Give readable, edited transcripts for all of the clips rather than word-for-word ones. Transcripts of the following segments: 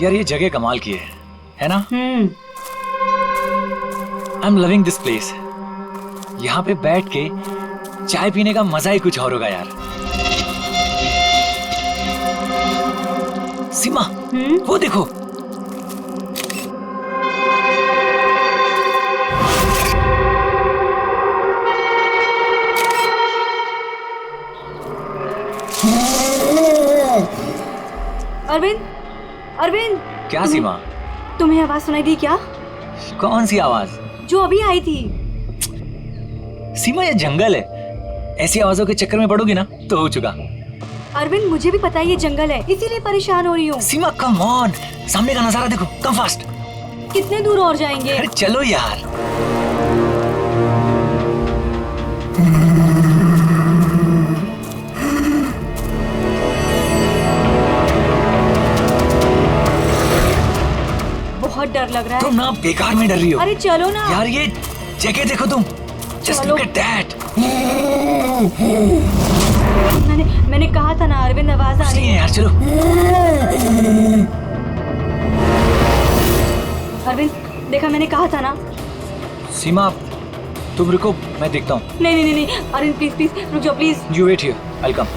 यार ये जगह कमाल की है ना? I am loving this place. यहाँ पे बैठ के चाय पीने का मजा ही कुछ और होगा यार। सीमा, वो देखो। अरविंद, अरविंद। क्या सीमा? तुम्हें आवाज सुनाई दी क्या? कौन सी आवाज? जो अभी आई थी। सीमा ये जंगल है, ऐसी आवाजों के चक्कर में पड़ोगी ना तो हो चुका। अरविंद मुझे भी पता है ये जंगल है, इसीलिए परेशान हो रही हूँ। सीमा कम ऑन, सामने का नजारा देखो, कम फास्ट। कितने दूर और जाएंगे? अरे चलो यार। बहुत डर लग रहा है। तुम ना बेकार में डर रही हो। अरे चलो ना यार, ये जगह देखो तुम। Just look at that. मैंने कहा था ना अरविंद, आवाज आ रही है यार। चलो अरविंद, देखा मैंने कहा था ना। सीमा तुम रुको, मैं देखता हूँ। नहीं नहीं नहीं अरविंद प्लीज प्लीज रुक जाओ please. You wait here, I'll come.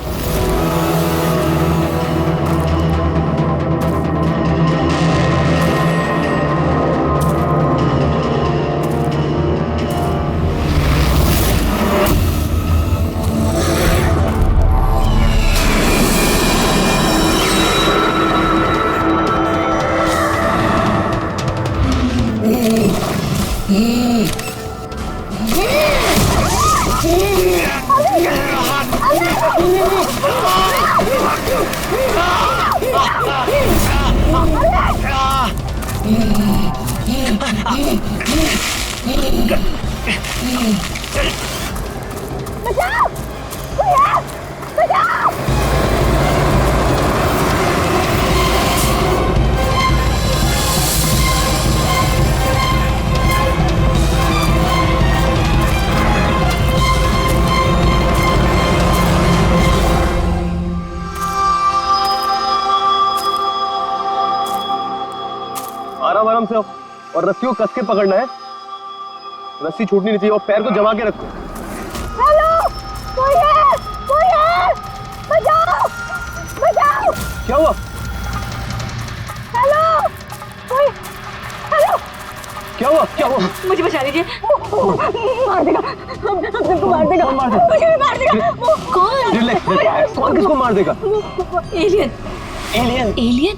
बचाओ! बचाओ! आराम आराम से आओ और रस्सी को कस के पकड़ना है। रस्सी छूटनी नहीं चाहिए और पैर को जमा के रखो। हेलो, कोई है? कोई है? बचाओ! बचाओ! क्या हुआ? हेलो, कोई? हेलो, क्या हुआ? क्या हुआ? मुझे बचा लीजिए। मार देगा, हम सबको मार देगा। मार देगा? मुझे भी मार देगा। कौन? कौन किसको मार देगा? एलियन। एलियन? एलियन?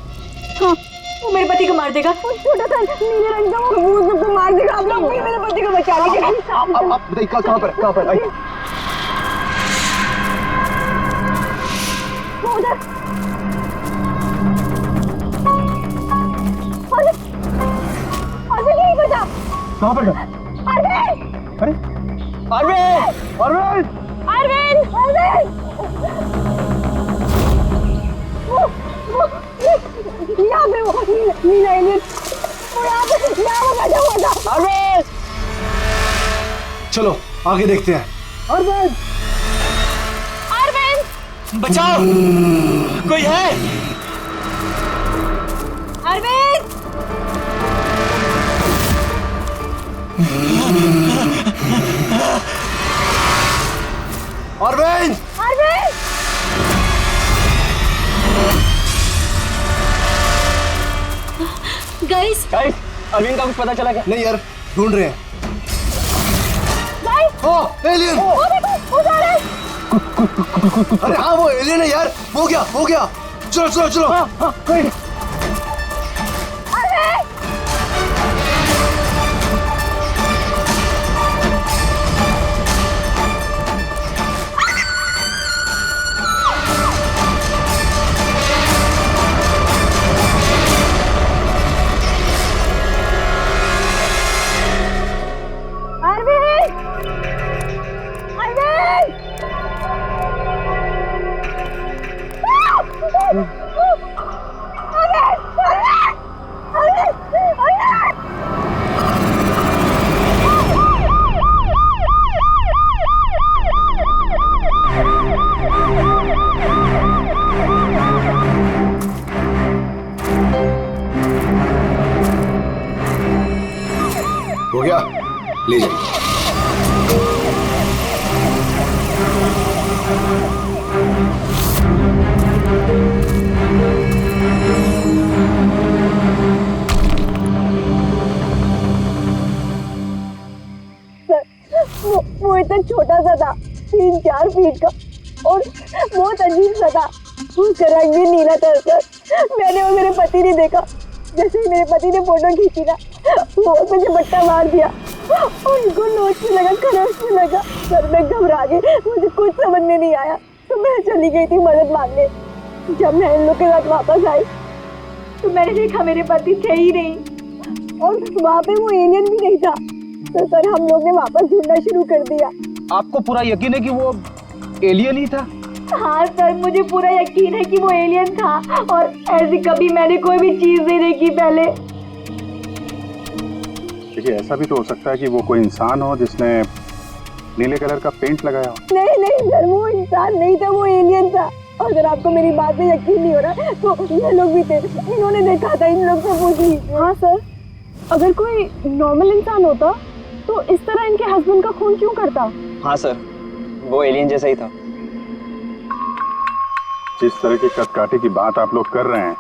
हाँ, वो मेरे पति को मार देगा। छोटा सा नीले रंग का वो सबको मार देगा। आप लोग भी मेरे पति को बचा लीजिए। आप बताइए कहाँ पर? कहाँ पर? आइए। वो उधर। अरविंद यहीं पर था। कहाँ पर? अरविंद! अरे अरविंद! अरविंद! अरविंद! अरविंद! यहाँ पे वो नीला एलियन, वो यहाँ वो बैठा हुआ था। अरविंद! चलो आगे देखते हैं। अरविंद! अरविंद! बचाओ, कोई है? अरविंद! अरविंद! अरविंद! गाइस, अरविंद का कुछ पता चला क्या? नहीं यार, ढूंढ रहे हैं। एलियन! वो देखो, उधर है। अरे हाँ, वो एलियन है यार। हो गया, हो गया। चलो चलो चलो। अरविंद! अरविंद! ले जाइए। वो इतना छोटा सा था, 3-4 फीट का, और बहुत अजीब सा था। उसका रंग भी नीला था सर। मैंने और मेरे पति ने देखा, जैसे ही मेरे पति ने फोटो खींची ना, वो मुझे बट्टा मार दिया। उनको नोच में लगा, खरोच में लगा। सर मैं घबरा गई, मुझे कुछ समझ में नहीं आया, तो मैं चली गई थी मदद मांगने। जब मैं इन लोग के साथ वापस आई तो मैंने देखा मेरे पति थे ही नहीं, और वहाँ पे वो एलियन भी नहीं था। तो सर हम लोग ने वापस ढूंढना शुरू कर दिया। आपको पूरा यकीन है कि वो एलियन ही था? हाँ सर, मुझे पूरा यकीन है कि वो एलियन था, और ऐसी कभी मैंने कोई भी चीज नहीं देखी पहले। देखिए, ऐसा भी तो हो सकता है कि वो कोई इंसान हो जिसने नीले कलर का पेंट लगाया हो। नहीं सर, वो इंसान नहीं था, वो एलियन था। और अगर आपको मेरी बात में यकीन नहीं हो रहा तो ये लोग भी थे, इन्होंने देखा था, इन लोग से पूछ लीजिए। हाँ सर, अगर कोई नॉर्मल इंसान होता तो इस तरह इनके हस्बैंड का खून क्यों करता? हाँ सर, वो एलियन जैसा ही था। जिस तरह की कटकाठी की बात आप लोग कर रहे हैं,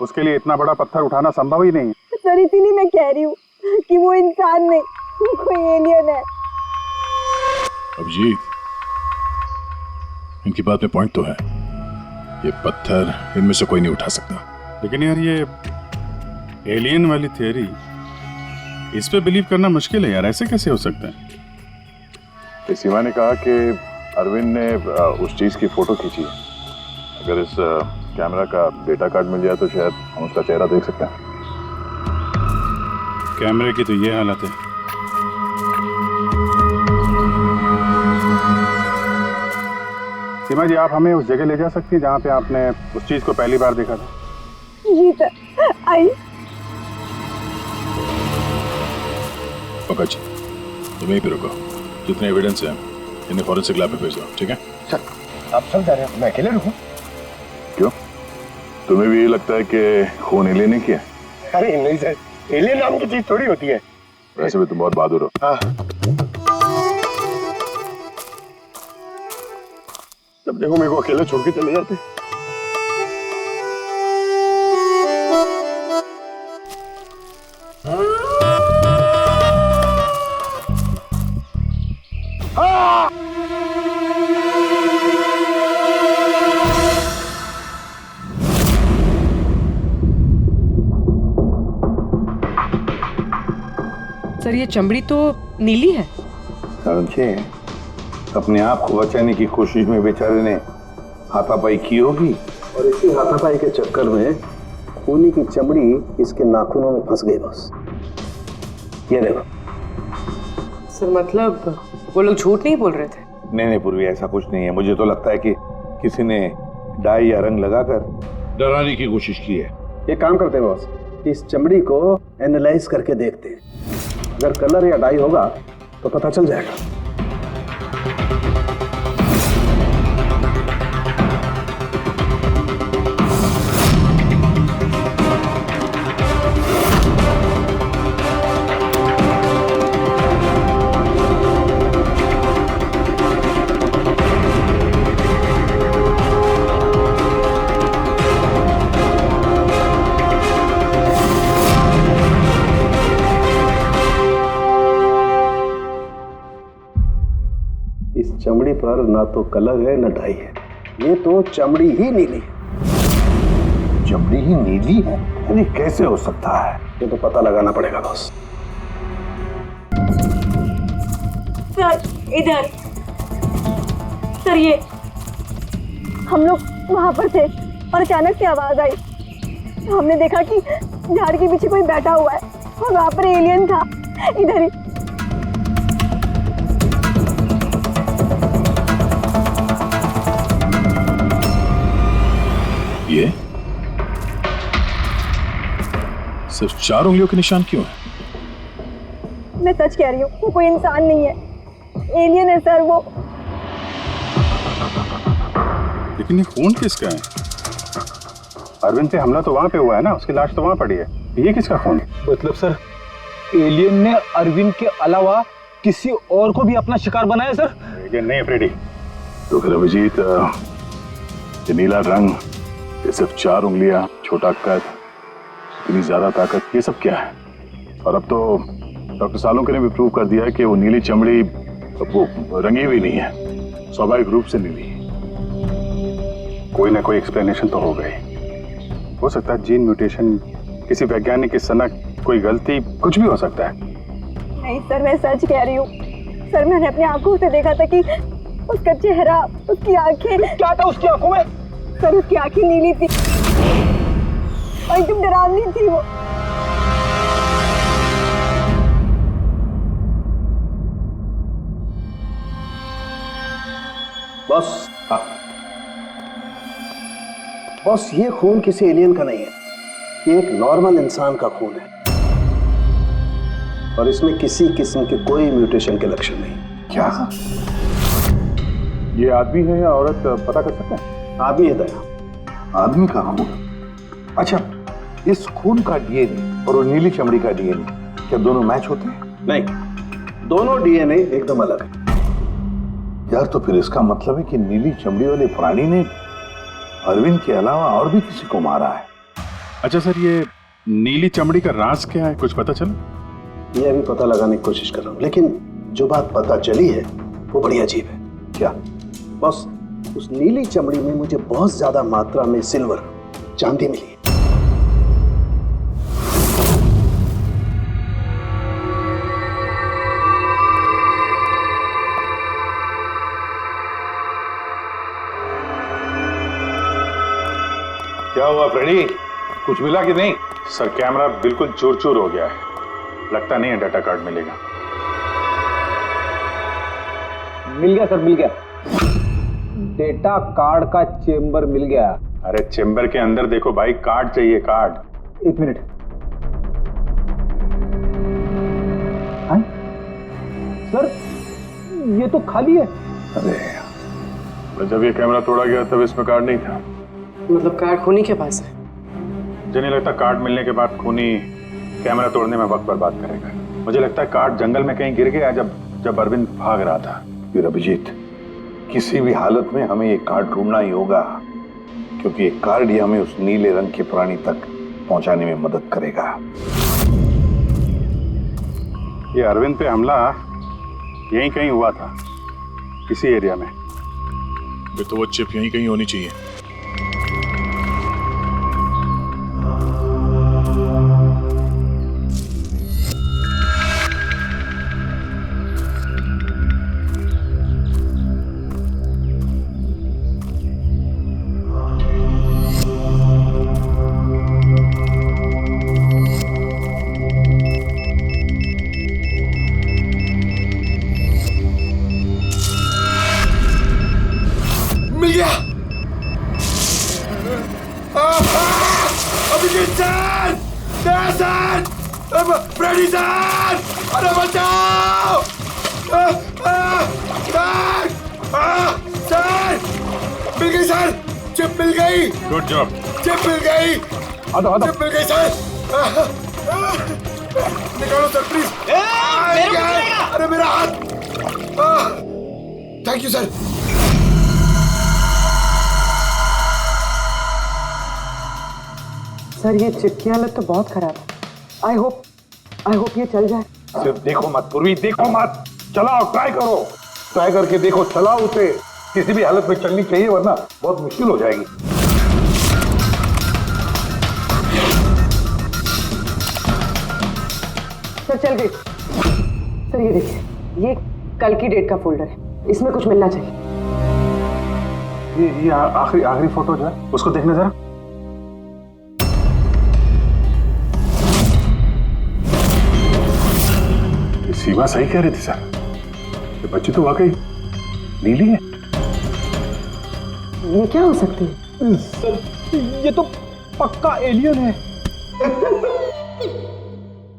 उसके लिए इतना बड़ा पत्थर उठाना संभव ही नहीं है। सर इसीलिए मैं कह रही हूँ कि वो इंसान नहीं, वो कोई एलियन है। अभिजीत, इनकी बात में पॉइंट तो है। ये पत्थर इनमें से कोई नहीं उठा सकता। लेकिन यार, ये एलियन वाली थियरी, इस पे बिलीव करना मुश्किल है यार। ऐसे कैसे हो सकता है? सीमा ने कहा कि अरविंद ने उस चीज की फोटो खींची। अगर इस कैमरा का डेटा कार्ड मिल जाए तो शायद हम उसका चेहरा देख सकते हैं। कैमरे की तो ये हालत है। सीमा जी, आप हमें उस जगह ले जा सकती हैं जहाँ पे आपने उस चीज को पहली बार देखा था? जी सर, आई। पंकज, तुम यहीं पे रुको। जितने एविडेंस हैं इन्हें फॉरेंसिक लैब में भेज दो, ठीक है? सर आप सब जा रहे हैं, मैं अकेले रुकूं? क्यों, तुम्हें भी ये लगता है कि खून एलियन ने किया? अरे नहीं सर, एलियन नाम की चीज थोड़ी होती है। वैसे भी तुम बहुत बहादुर हो। हाँ, तब देखो मेरे को अकेले छोड़ के चले जाते। सर ये चमड़ी तो नीली है। समझे, अपने आप को बचाने की कोशिश में बेचारे ने हाथापाई की होगी, और इसी हाथापाई के चक्कर में खूनी की चमड़ी इसके नाखूनों में फंस गई। बस ये देखो। सर मतलब वो लोग झूठ नहीं बोल रहे थे? नहीं पूर्वी, ऐसा कुछ नहीं है। मुझे तो लगता है कि किसी ने डाई या रंग लगाकर डराने की कोशिश की है। एक काम करते हैं बॉस, इस चमड़ी को एनालाइज करके देखते हैं। अगर कलर या डाई होगा तो पता चल जाएगा। चमड़ी पर ना तो कलर है ना डाई है, ये तो चमड़ी ही नीली है। चमड़ी ही नीली है? यानी कैसे हो सकता है? ये तो पता लगाना पड़ेगा बॉस। सर इधर। सर ये हम लोग वहां पर थे और अचानक से आवाज आई। हमने देखा कि झाड़ के पीछे कोई बैठा हुआ है और वहां पर एलियन था, इधर ही। ये सिर्फ 4 उंगलियों के निशान क्यों है? मैं सच कह रही हूँ, वो कोई इंसान नहीं है, एलियन है सर वो। लेकिन ये खून किसका है? अरविंद पे हमला तो वहां पे हुआ है ना, उसकी लाश तो वहां पड़ी है। ये किसका खून है? मतलब सर एलियन ने अरविंद के अलावा किसी और को भी अपना शिकार बनाया सर? एलियन नहीं है फ्रेडी। तो फिर अभिजीत, ये नीला रंग, ये सिर्फ 4 उंगलियां, छोटा कद, इतनी ज्यादा ताकत, ये सब क्या है? और अब तो डॉक्टर सालोंके ने भी प्रूव कर दिया है कि वो नीली चमड़ी वो रंगी हुई नहीं है, स्वाभाविक रूप से नीली। कोई ना कोई एक्सप्लेनेशन तो हो गई। हो सकता है जीन म्यूटेशन, किसी वैज्ञानिक की सनक, कोई गलती, कुछ भी हो सकता है। नहीं सर, मैं सच कह रही हूँ सर। मैंने अपनी आंखों से देखा था कि उसका चेहरा, उसकी आंखें। क्या था उसकी आंखों में? सर उसकी आंखें नीली थी और एकदम डरावनी थी वो। बॉस, बॉस, ये खून किसी एलियन का नहीं है, ये एक नॉर्मल इंसान का खून है और इसमें किसी किस्म के कोई म्यूटेशन के लक्षण नहीं। क्या ये आदमी है या औरत पता कर सकते हैं? आदमी है दया। आदमी कहाँ होगा? अच्छा, इस खून का डीएनए और वो नीली चमड़ी का डीएनए क्या दोनों मैच होते हैं? नहीं, दोनों डीएनए एकदम अलग है। यार, तो फिर इसका मतलब है कि नीली चमड़ी वाले प्राणी ने अरविंद के अलावा और भी किसी को मारा है। अच्छा सर, ये नीली चमड़ी का राज क्या है, कुछ पता चला? ये अभी पता लगाने की कोशिश कर रहा हूँ, लेकिन जो बात पता चली है वो बड़ी अजीब है। क्या बॉस? उस नीली चमड़ी में मुझे बहुत ज्यादा मात्रा में सिल्वर, चांदी मिली है। क्या हुआ फ्रेडी, कुछ मिला कि नहीं? सर कैमरा बिल्कुल चूर चूर हो गया है, लगता नहीं है डाटा कार्ड मिलेगा। मिल गया सर, मिल गया। डेटा कार्ड का चेंबर मिल गया। अरे चेंबर के अंदर देखो भाई, कार्ड चाहिए, कार्ड। 1 मिनट। हाँ? सर ये तो खाली है। अरे जब ये कैमरा तोड़ा गया तब इसमें कार्ड नहीं था। मतलब कार्ड खूनी के पास है? मुझे नहीं लगता कार्ड मिलने के बाद खूनी कैमरा तोड़ने में वक्त बर्बाद करेगा। मुझे लगता है कार्ड जंगल में कहीं गिर गया जब अरविंद भाग रहा था। फिर अभिजीत, किसी भी हालत में हमें ये कार्ड ढूंढना ही होगा, क्योंकि ये कार्ड ही हमें उस नीले रंग के प्राणी तक पहुंचाने में मदद करेगा। ये अरविंद पे हमला यहीं कहीं हुआ था, इसी एरिया में। तो वो चिप यहीं कहीं होनी चाहिए। फ्रेडी सर, अरे बचाओ! सर मिल गई सर, चिप मिल गई। Good job. चिप मिल गई। चिप मिल गई सर। निकालो सर प्लीज। अरे मेरा हाथ। Thank you sir. सर ये चिप की हालत तो बहुत खराब है। आई होप ये चल जाए। सिर्फ देखो मत पूर्वी, देखो मत, चलाओ, ट्राई करो, ट्राई करके देखो, चलाओ उसे। किसी भी हालत में चलनी चाहिए, वरना बहुत मुश्किल हो जाएगी। सर चल गई। सर ये देखिए, ये कल की डेट का फोल्डर है, इसमें कुछ मिलना चाहिए। ये आखिरी फोटो जो है उसको देखने जरा। सीमा सही कह रही थी सर, ये बच्ची तो वाकई नीली है। ये क्या हो सकती है? सर ये तो पक्का एलियन है।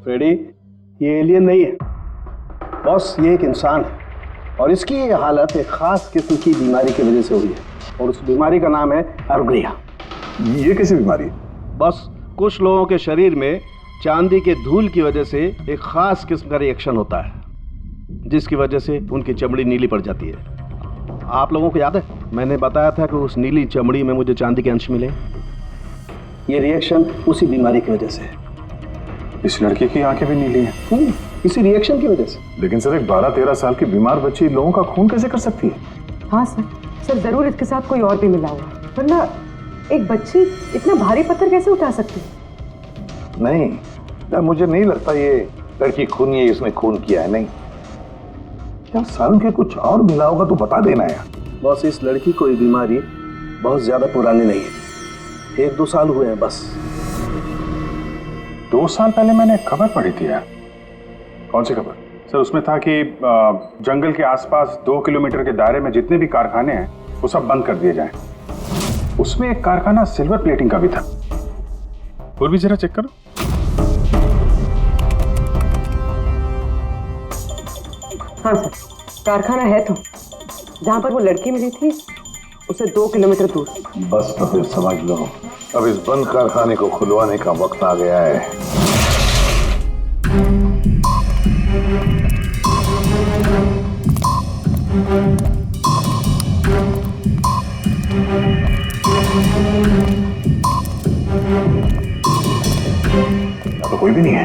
फ्रेडी, ये एलियन नहीं है बॉस, ये एक इंसान है और इसकी ये हालत एक खास किस्म की बीमारी की वजह से हुई है और उस बीमारी का नाम है अर्गरिया। ये कैसी बीमारी है? बस कुछ लोगों के शरीर में चांदी के धूल की वजह से एक खास किस्म का रिएक्शन होता है, जिसकी वजह से उनकी चमड़ी नीली पड़ जाती है। आप लोगों को याद है मैंने बताया था कि उस नीली चमड़ी में मुझे चांदी के अंश मिले। ये रिएक्शन उसी बीमारी की वजह से है। इस लड़की की आंखें भी नीली हैं। इसी रिएक्शन की वजह से। लेकिन सर एक 12-13 साल की बीमार बच्ची लोगों का खून कैसे कर सकती है? हाँ सर जरूर इसके साथ कोई और भी मिला हुआ, वरना एक बच्ची इतना भारी पत्थर कैसे उठा सकती है? नहीं यार, मुझे नहीं लगता ये लड़की खूनी है, इसने खून किया है। नहीं यार, साल के कुछ और मिला होगा तो बता देना यार। बस इस लड़की को ये बीमारी बहुत ज्यादा पुरानी नहीं है, 1-2 साल हुए हैं बस। 2 साल पहले मैंने एक खबर पढ़ी थी यार। कौन सी खबर? सर उसमें था कि जंगल के आसपास 2 किलोमीटर के दायरे में जितने भी कारखाने हैं वो सब बंद कर दिए जाएं। उसमें एक कारखाना सिल्वर प्लेटिंग का भी था। और भी जरा चेक करो। हाँ सर, कारखाना है तो जहाँ पर वो लड़की मिली थी उसे 2 किलोमीटर दूर। बस तो फिर समझ लो, अब इस बंद कारखाने को खुलवाने का वक्त आ गया है। तो कोई भी नहीं है।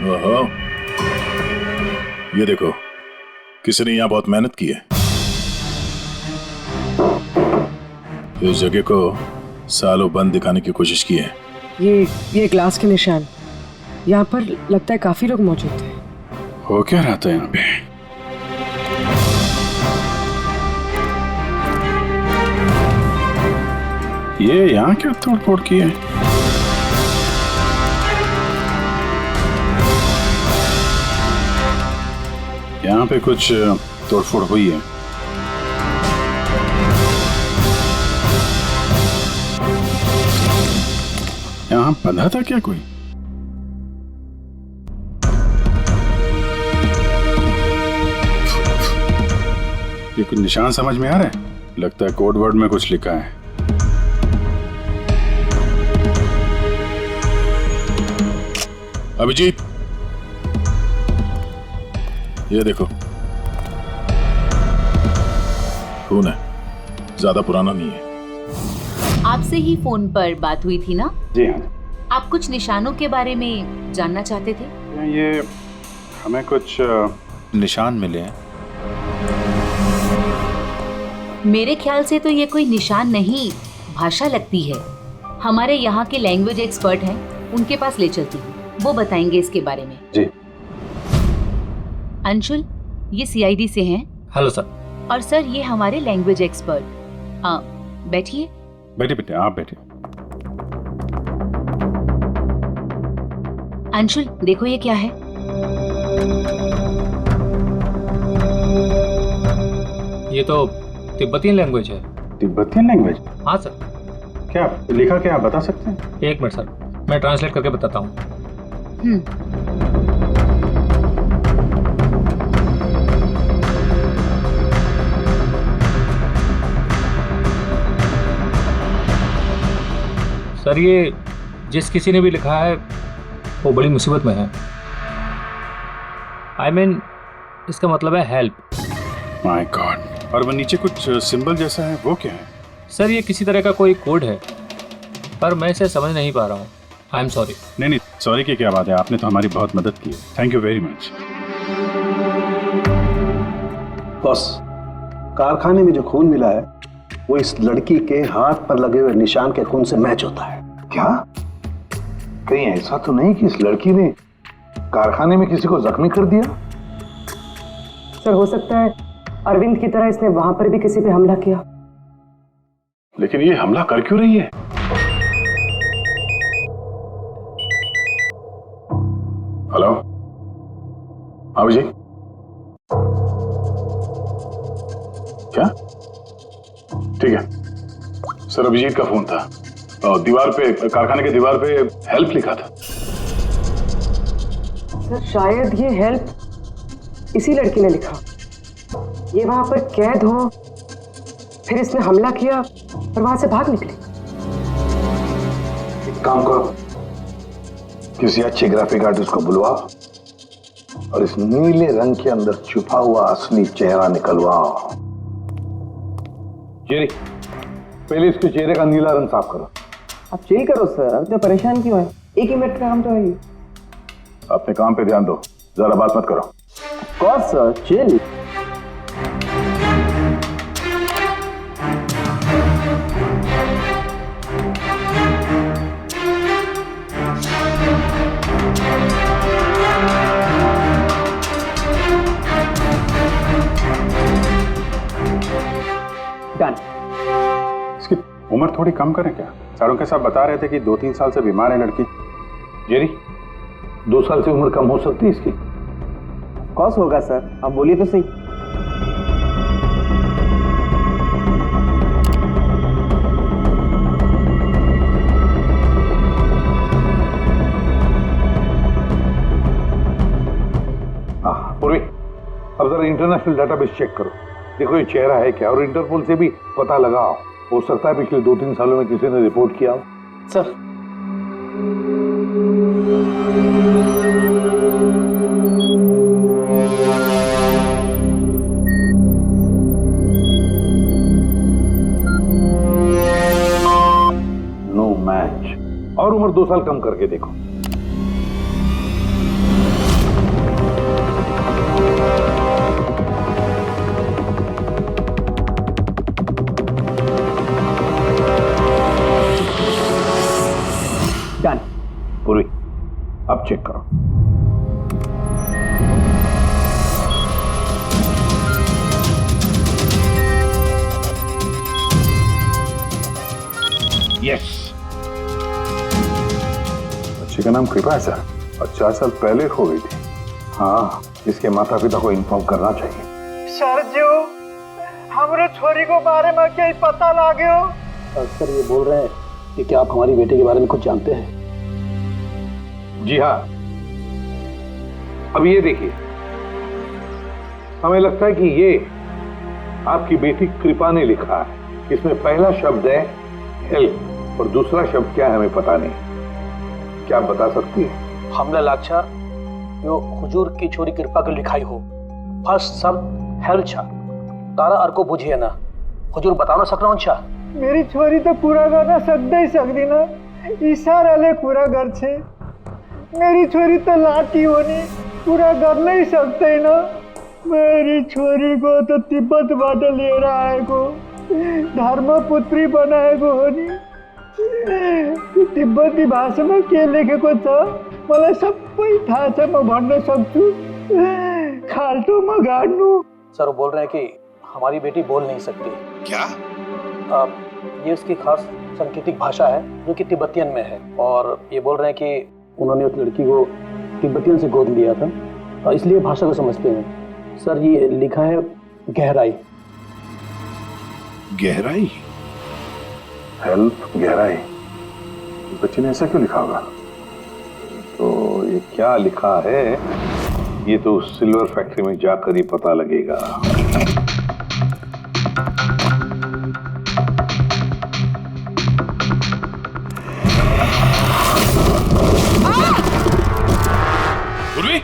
ओहो, ये देखो किसी ने यहाँ बहुत मेहनत की है। इस जगह को सालों बंद दिखाने की कोशिश की है। ये ग्लास के निशान, यहाँ पर लगता है काफी लोग मौजूद थे। हो क्या रहा था यहाँ पे? ये यहाँ क्या तोड़-फोड़ की है? यहाँ पे कुछ तोड़फोड़ हुई है। यहाँ बंधा था क्या कोई? ये कुछ निशान समझ में आ रहा है? लगता है कोड वर्ड में कुछ लिखा है। अभिजीत, ये देखो खून है, ज्यादा पुराना नहीं है। आपसे ही फोन पर बात हुई थी ना? जी हाँ। आप कुछ निशानों के बारे में जानना चाहते थे? ये हमें कुछ निशान मिले हैं। मेरे ख्याल से तो ये कोई निशान नहीं, भाषा लगती है। हमारे यहाँ के लैंग्वेज एक्सपर्ट हैं, उनके पास ले चलती हूँ, वो बताएंगे इसके बारे में। जी। अंशुल, ये सीआईडी से हैं। Hello sir. और सर ये हमारे लैंग्वेज एक्सपर्ट। बैठिए। बैठिए बेटे, आप बैठिए। अंशुल देखो ये क्या है। ये तो तिब्बतियन लैंग्वेज है। Tibetan language? हाँ सर। क्या लिखा, क्या आप बता सकते हैं? 1 मिनट सर, मैं ट्रांसलेट करके बताता हूँ। सर ये जिस किसी ने भी लिखा है वो बड़ी मुसीबत में है। I mean, इसका मतलब है हेल्प। My God. और वो नीचे कुछ सिंबल जैसा है, वो क्या है? सर ये किसी तरह का कोई कोड है, पर मैं इसे समझ नहीं पा रहा हूँ। I am sorry. नहीं, सॉरी की क्या बात है, आपने तो हमारी बहुत मदद की है। Thank you very much. बस कारखाने में जो खून मिला है वो इस लड़की के हाथ पर लगे हुए निशान के खून से मैच होता है। क्या? कहीं ऐसा तो नहीं कि इस लड़की ने कारखाने में किसी को जख्मी कर दिया? सर हो सकता है अरविंद की तरह इसने वहां पर भी किसी पे हमला किया। लेकिन ये हमला कर क्यों रही है? हेलो, जी। क्या? ठीक है सर, अभिजीत का फोन था और दीवार पे, कारखाने के दीवार पे हेल्प लिखा था। सर शायद ये हेल्प इसी लड़की ने लिखा। ये वहां पर कैद हो, फिर इसने हमला किया और वहां से भाग निकले। एक काम करो, किसी अच्छे ग्राफिक आर्टिस्ट को बुलवाओ और इस नीले रंग के अंदर छुपा हुआ असली चेहरा निकलवाओ। जेरी, पहले इसके चेहरे का नीला रंग साफ करो। आप चिल करो सर, अब तो परेशान क्यों है? 1 ही मिनट का काम तो है ये। अपने काम पे ध्यान दो, ज्यादा बात मत करो। कौन सर, चिल। डन। इसकी उम्र थोड़ी कम करें क्या? सारों के साथ बता रहे थे कि 2-3 साल से बीमार है लड़की। जेरी, 2 साल से उम्र कम हो सकती है इसकी? कौन होगा सर, आप बोलिए तो सही। पूर्वी, अब जरा इंटरनेशनल डेटाबेस चेक करो, देखो ये चेहरा है क्या, और इंटरपोल से भी पता लगाओ। हो सकता है पिछले 2-3 सालों में किसी ने रिपोर्ट किया हो। Sir no match. और उम्र 2 साल कम करके देखो। डन। पूरी, अब चेक करो। यस। बच्चे का नाम कृपा है सर, और 4 साल पहले हो गई थी। हाँ, इसके माता पिता को इन्फॉर्म करना चाहिए। सर जो हमारे छोरी को बारे में क्या पता लागे हो? सर ये बोल रहे हैं कि क्या आप हमारी बेटे के बारे में कुछ जानते हैं? जी हाँ। अब ये देखिए, हमें लगता है कि ये आपकी बेटी कृपा ने लिखा है। इसमें पहला शब्द है हेल्प और दूसरा शब्द क्या है हमें पता नहीं। क्या आप बता सकती है? हमने लाक्षा यो हुजूर की छोरी कृपा के लिखाई हो। फर्स्ट शब्द हेल्प छा, तारा अर्को बुझिए ना। हुजूर बता ना सकना छा। मेरी छोरी तो पूरा करना सकते ही सकती ना, इशारा ले पूरा घर छे। मेरी छोरी तो लाठी होनी पूरा कर नहीं सकते ना। मेरी छोरी को तो तिब्बत बाटे ले रहा है को धर्मपुत्री बनाए को होनी। तिब्बती भाषा में के लेखेको छ मलाई सबै थाहा छ, म भन्न सक्छु। खाल्टो म गाड्नु। सर वो बोल रहे हैं कि हमारी बेटी बोल नहीं सकती। क्या? ये उसकी खास सांकेतिक भाषा है जो कि तिब्बतियन में है, और ये बोल रहे हैं कि उन्होंने उस लड़की को तिब्बतियन से गोद लिया था, इसलिए भाषा को समझते हैं। सर ये लिखा है गहराई। गहराई? हेल्प गहराई? बच्ची ने ऐसा क्यों लिखा होगा? तो ये क्या लिखा है ये तो सिल्वर फैक्ट्री में जाकर ही पता लगेगा। पूर्वी?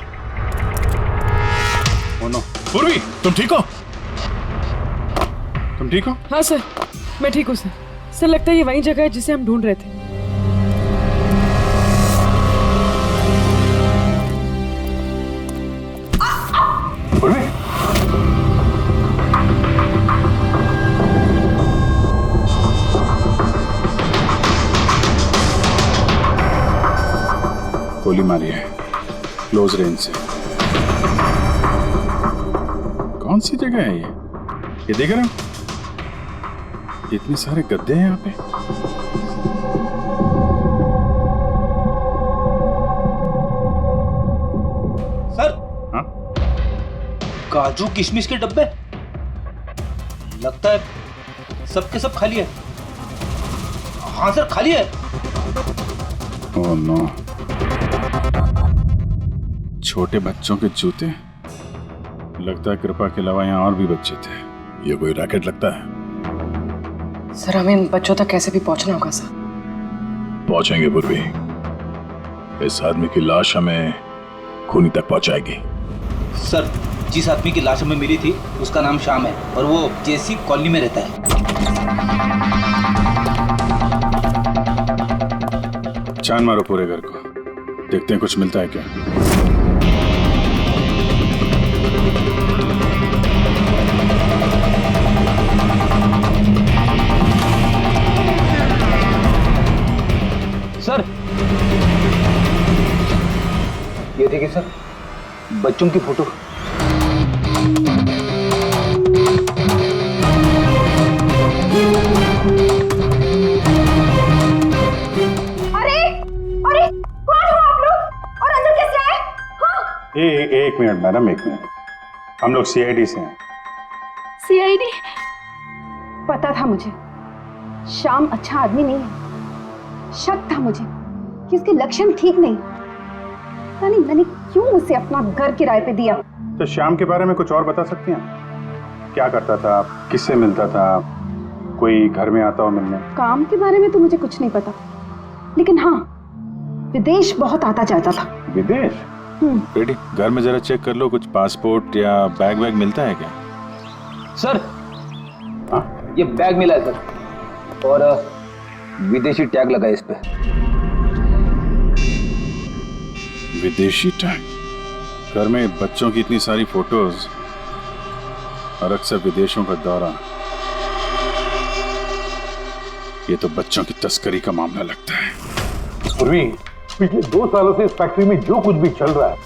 पूर्वी, तुम ठीक हो? तुम ठीक हो? हाँ सर, मैं ठीक हूँ सर। सर लगता है ये वही जगह है जिसे हम ढूंढ रहे थे। पूर्वी? गोली मारी है क्लोज रेंज से। कौन सी जगह है ये देख रहे हो? इतने सारे गद्दे हैं यहाँ पे। सर, हाँ? काजू किशमिश के डब्बे लगता है सबके सब खाली है। हाँ सर खाली है। ओह नो, छोटे बच्चों के जूते। लगता है कृपा के अलावा यहाँ और भी बच्चे थे। ये कोई रैकेट लगता है। सर हमें इन बच्चों तक कैसे भी पहुंचना होगा सर। पहुंचेंगे पूर्वी। इस आदमी की लाश हमें खूनी तक पहुंचाएगी। सर जिस आदमी की लाश हमें मिली थी उसका नाम श्याम है और वो जेसी कॉलोनी में रहता है। छान मारो पूरे घर को, देखते हैं कुछ मिलता है क्या। सर ये देखिए सर, बच्चों की फोटो। एक मिनट मैडम, एक मिनट। हम लोग सीआईडी से हैं। सीआईडी? पता था मुझे श्याम अच्छा आदमी नहीं है। शक था मुझे कि उसके लक्षण ठीक नहीं। पता नहीं मैंने क्यों उसे अपना घर किराए पे दिया। तो श्याम के बारे में कुछ और बता सकती हैं? क्या करता था, किससे मिलता था, कोई घर में आता हो मिलने? काम के बारे में तो मुझे कुछ नहीं पता, लेकिन हाँ विदेश बहुत आता जाता था। विदेश? बेटी घर में जरा चेक कर लो, कुछ पासपोर्ट या बैग वैग मिलता है क्या? सर ये बैग मिला है सर, और विदेशी टैग लगा है इस पे। विदेशी टैग? घर में बच्चों की इतनी सारी फोटोज और अक्सर विदेशों का दौरा, ये तो बच्चों की तस्करी का मामला लगता है। पूर्वी, पिछले 2 सालों से इस फैक्ट्री में जो कुछ भी चल रहा है,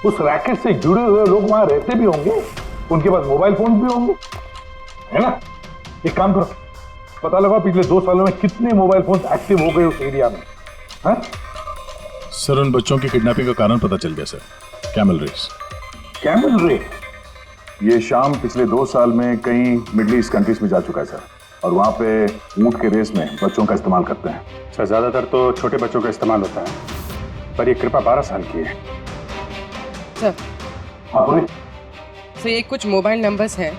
उस रैकेट से जुड़े हुए लोग वहां रहते भी होंगे, उनके पास मोबाइल फोन भी होंगे, है ना? एक काम करो, पता लगा पिछले 2 सालों में कितने मोबाइल फोन एक्टिव हो गए उस एरिया में। है सर उन बच्चों की किडनैपिंग का कारण पता चल गया sir. Camel race. Camel race? ये शाम पिछले 2 साल में कई मिडिल ईस्ट कंट्रीज में जा चुका है सर, और वहाँ पे ऊंट के रेस में बच्चों का इस्तेमाल करते हैं। सर ज्यादातर तो छोटे बच्चों का इस्तेमाल होता है, पर ये कृपा 12 साल की है। सर हाँ सर ये कुछ मोबाइल नंबर्स हैं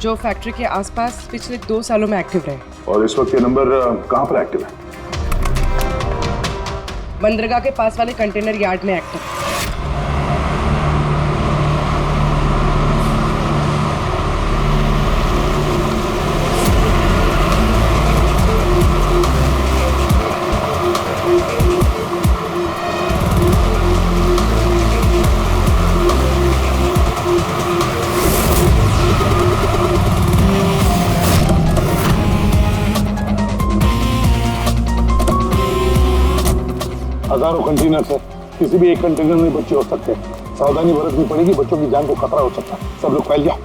जो फैक्ट्री के आसपास पिछले 2 सालों में एक्टिव रहे। और इस वक्त ये नंबर कहाँ पर एक्टिव है? बंदरगाह के पास वाले कंटेनर यार्ड में एक्टिव। हजारों कंटेनर है, किसी भी एक कंटेनर में बच्चे हो सकते हैं। सावधानी बरतनी पड़ेगी, बच्चों की जान को खतरा हो सकता है। सब लोग फैल जाओ।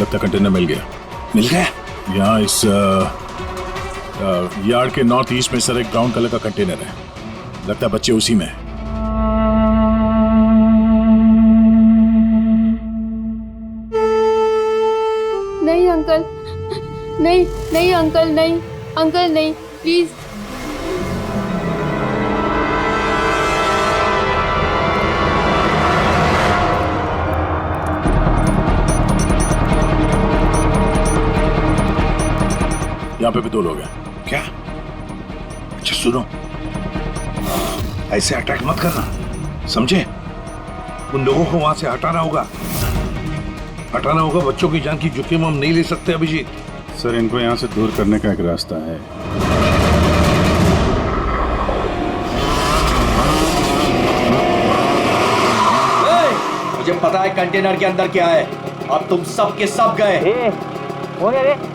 लगता कंटेनर मिल गया। मिल गया? यहाँ इस यार्ड के नॉर्थ ईस्ट में सर एक ब्राउन कलर का कंटेनर है, लगता है बच्चे उसी में है। नहीं अंकल, नहीं नहीं अंकल, नहीं अंकल, नहीं प्लीज। यहाँ पे भी 2 लोग हैं। क्या? अच्छा सुनो, ऐसे अटैक मत करना, समझे? उन लोगों को वहां से हटाना होगा। हटाना होगा बच्चों की जान की जोखिम हम नहीं ले सकते अभिजीत। सर इनको यहाँ से दूर करने का एक रास्ता है। मुझे पता है कंटेनर के अंदर क्या है। अब तुम सब के सब गए।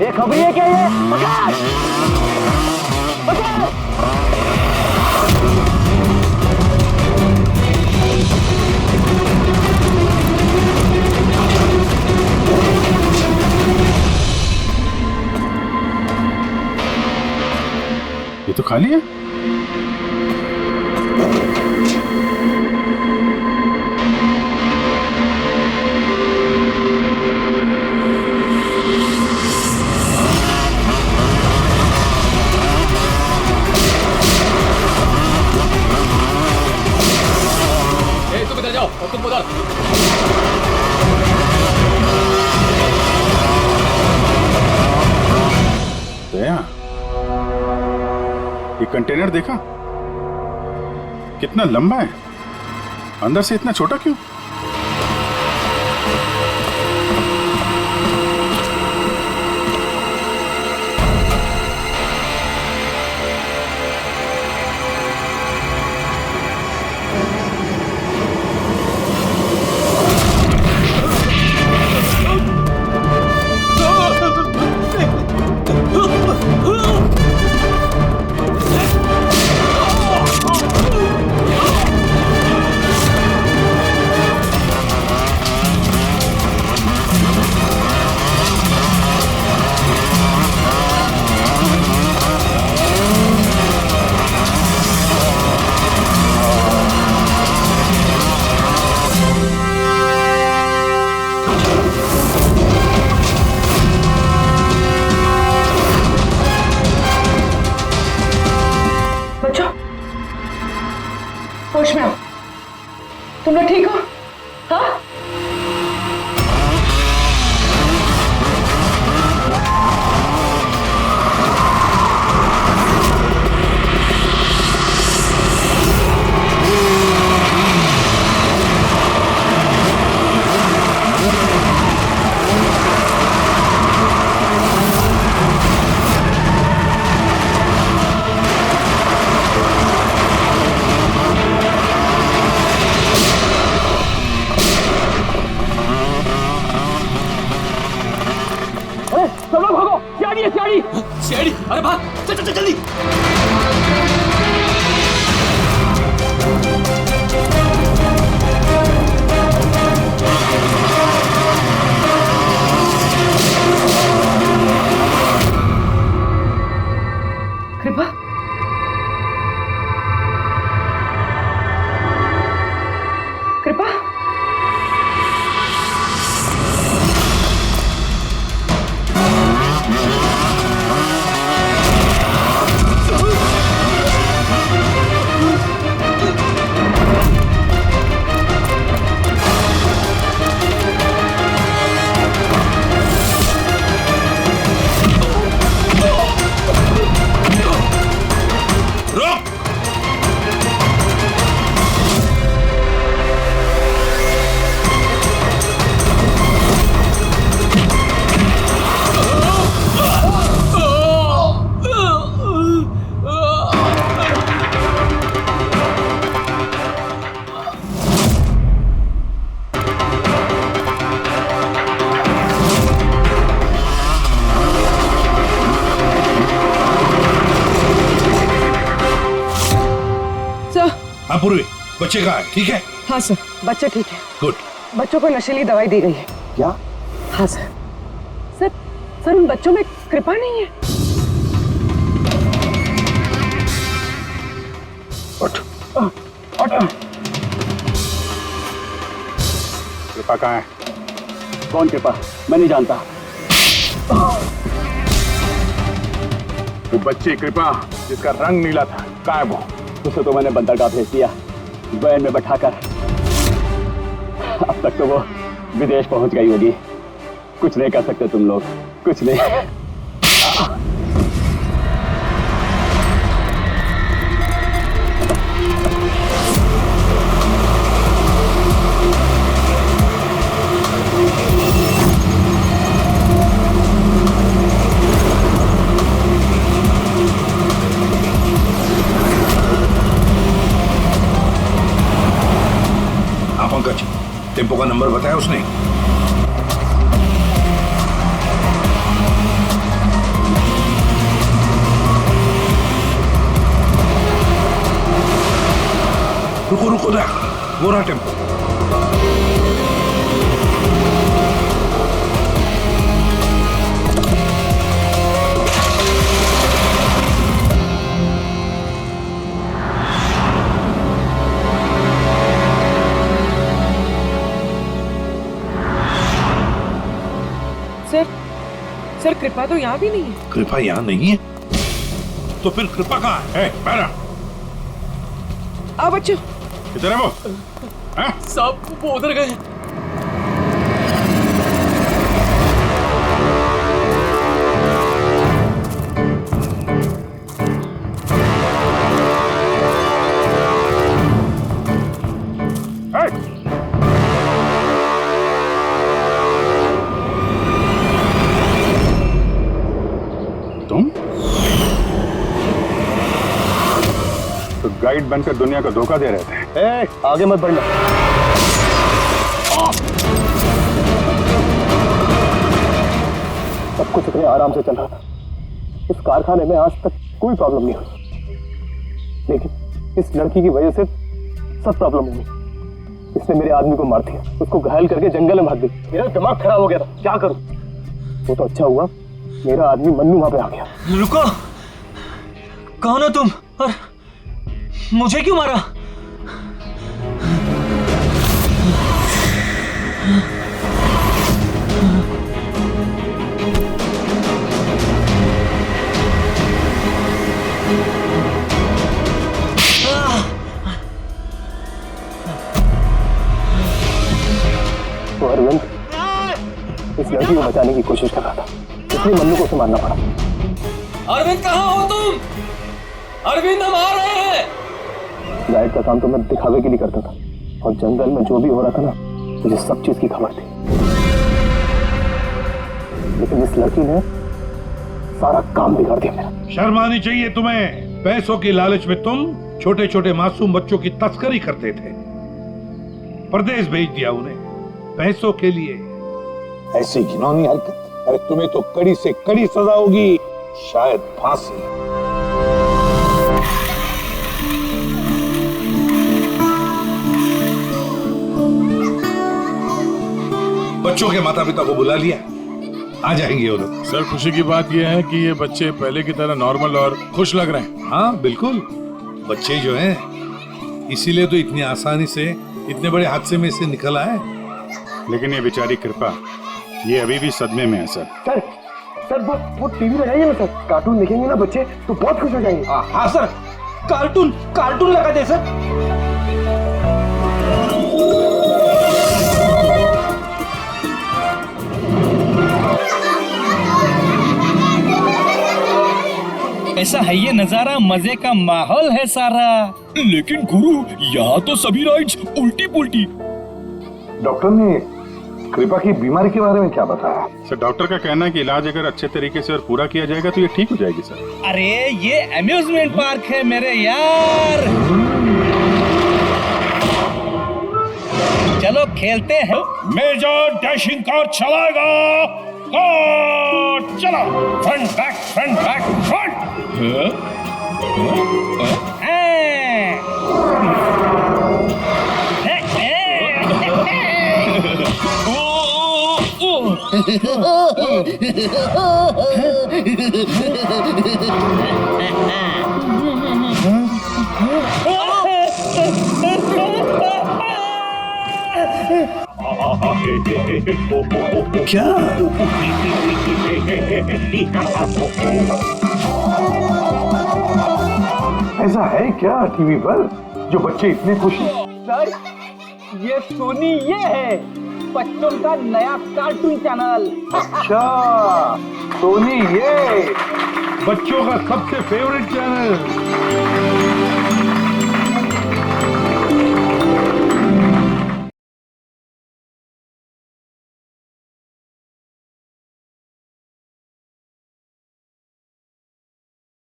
ये खबरी है क्या ये? पकड़! पकड़! ये तो खाली है। तुम इधर जाओ और तुम उधर। दया, ये कंटेनर देखा कितना लंबा है, अंदर से इतना छोटा क्यों? होश में आओ। तुम लोग ठीक हो? हाँ? सब लोग भागो, सियाड़ी है सियाड़ी। सियाड़ी, अरे भाग, चल चल चल जल्दी। कृपा, कृपा, हाँ पूर्वी, बच्चे कहाँ है? ठीक है? हाँ सर, बच्चे ठीक है। गुड। बच्चों को नशीली दवाई दी गई है। क्या? हाँ सर। सर, सर उन बच्चों में कृपा नहीं है। उठ। कृपा कहाँ है? कौन कृपा? मैं नहीं जानता। वो बच्ची कृपा जिसका रंग नीला था, कहाँ है वो? उसे तो मैंने बंदरगाह भेज दिया, वैन में बैठाकर। अब तक तो वो विदेश पहुंच गई होगी। कुछ नहीं कर सकते तुम लोग, कुछ नहीं। टेम्पो का नंबर बताया उसने? रुको रुको ना, वो रहा टेम्पो। सर कृपा तो यहाँ भी नहीं है। कृपा यहाँ नहीं है? तो फिर कृपा कहाँ है? पैरा आ बच्चों, इधर है वो। साहब वो उधर गए। तुम तो गाइड बनकर दुनिया को धोखा दे रहे थे। आगे मत बढ़ना। सब कुछ इतने आराम से चल रहा था। इस कारखाने में आज तक कोई प्रॉब्लम नहीं हुई, लेकिन इस लड़की की वजह से सब प्रॉब्लम हुई। इसने मेरे आदमी को मार दिया, उसको घायल करके जंगल में भाग गई। मेरा दिमाग खराब हो गया था, क्या करूं? वो तो अच्छा हुआ मेरा आदमी मन्नू वहां पे आ गया। रुको, कौन हो तुम और मुझे क्यों मारा? तो अरविंद इस लड़की को बचाने की कोशिश कर रहा था, इसलिए मन्नू को उसे मारना पड़ा। अरविंद कहाँ हो तुम? अरविंद हम आ रहे हैं। गाइड का काम तो मैं दिखावे के लिए करता था, और जंगल में जो भी हो रहा था ना, मुझे सब चीज की खबर थी। लेकिन इस लड़की ने सारा काम बिगाड़ दिया मेरा। शर्म आनी चाहिए तुम्हें। पैसों की लालच में तुम छोटे छोटे मासूम बच्चों की तस्करी करते थे, परदेश भेज दिया उन्हें पैसों के लिए। ऐसी घिनौनी हरकत, अरे तुम्हें तो कड़ी से कड़ी सजा होगी, शायद फांसी। बच्चों के माता पिता को बुला लिया, आ जाएंगे वो लोग। सर खुशी की बात यह है कि ये बच्चे पहले की तरह नॉर्मल और खुश लग रहे हैं। हाँ बिल्कुल, बच्चे जो हैं इसीलिए तो इतनी आसानी से इतने बड़े हादसे में से निकल आए। लेकिन ये बेचारी कृपा, ये अभी भी सदमे में है सर। सर वो टीवी लगाइए ना सर, कार्टून देखेंगे ना बच्चे तो बहुत खुश हो जाएंगे। हाँ सर, कार्टून लगा दे सर। ऐसा है ये नजारा, मजे का माहौल है सारा। लेकिन गुरु, यहाँ तो सभी राइड्स उल्टी पुल्टी। डॉक्टर ने कृपा की बीमारी के बारे में क्या बताया? सर डॉक्टर का कहना है कि इलाज अगर अच्छे तरीके से और पूरा किया जाएगा तो ये ठीक हो जाएगी सर। अरे ये अम्यूजमेंट पार्क है मेरे यार, चलो खेलते हैं। मेजर डैशिंग कार चलाएगा, चला फ्रंट बैक फ्रंट। क्या ऐसा है क्या टीवी पर जो बच्चे इतने खुश हैं? सर ये सोनी ये है बच्चों का नया कार्टून चैनल। अच्छा, सोनी ये बच्चों का सबसे फेवरेट चैनल।